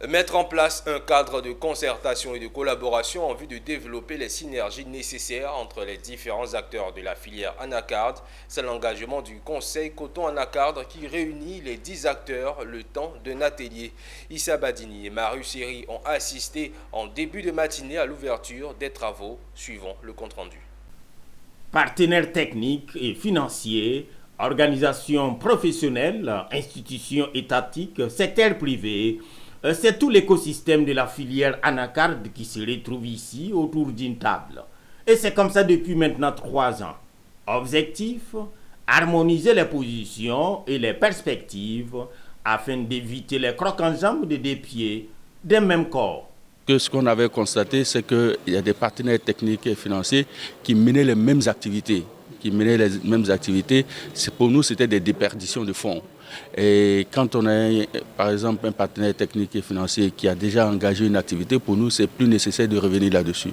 Mettre en place un cadre de concertation et de collaboration en vue de développer les synergies nécessaires entre les différents acteurs de la filière anacarde, c'est l'engagement du Conseil Coton Anacarde qui réunit les 10 acteurs le temps d'un atelier. Issa Badini et Maru Seri ont assisté en début de matinée à l'ouverture des travaux. Suivant le compte-rendu. Partenaires techniques et financiers, organisations professionnelles, institutions étatiques, secteur privé, c'est tout l'écosystème de la filière anacarde qui se retrouve ici autour d'une table. Et c'est comme ça depuis maintenant 3 ans. Objectif, harmoniser les positions et les perspectives afin d'éviter les crocs en jambes des deux pieds d'un même corps. Ce qu'on avait constaté, c'est qu'il y a des partenaires techniques et financiers qui menaient les mêmes activités. Pour nous, c'était des déperditions de fonds. Et quand on a, par exemple, un partenaire technique et financier qui a déjà engagé une activité, pour nous, c'est plus nécessaire de revenir là-dessus.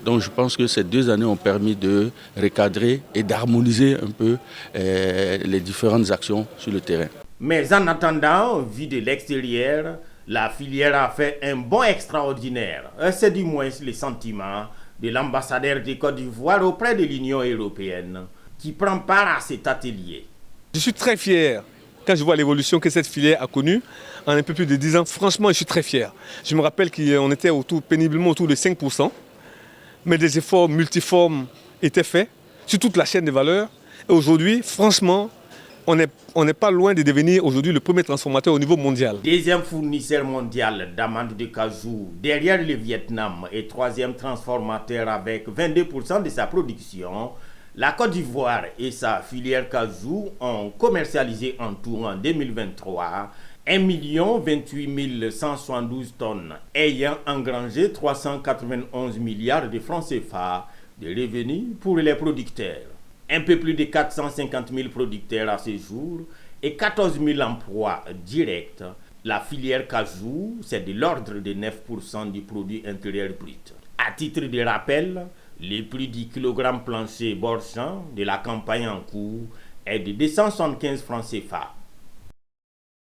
Donc, je pense que ces 2 années ont permis de recadrer et d'harmoniser un peu les différentes actions sur le terrain. Mais en attendant, vu de l'extérieur, la filière a fait un bond extraordinaire. C'est du moins le sentiment de l'ambassadeur de Côte d'Ivoire auprès de l'Union européenne qui prend part à cet atelier. Je suis très fier quand je vois l'évolution que cette filière a connue en un peu plus de 10 ans. Franchement, je suis très fier. Je me rappelle qu'on était péniblement autour de 5%, mais des efforts multiformes étaient faits sur toute la chaîne de valeur. Et aujourd'hui, franchement, on n'est pas loin de devenir aujourd'hui le premier transformateur au niveau mondial. Deuxième fournisseur mondial d'amandes de cajou derrière le Vietnam et troisième transformateur avec 22% de sa production, la Côte d'Ivoire et sa filière cajou ont commercialisé en tout en 2023 1 028 172 tonnes, ayant engrangé 391 milliards de francs CFA de revenus pour les producteurs. Un peu plus de 450 000 producteurs à ce jour et 14 000 emplois directs. La filière cajou, c'est de l'ordre de 9% du produit intérieur brut. À titre de rappel, le prix du kilogramme plancher Borchamp de la campagne en cours est de 275 francs CFA.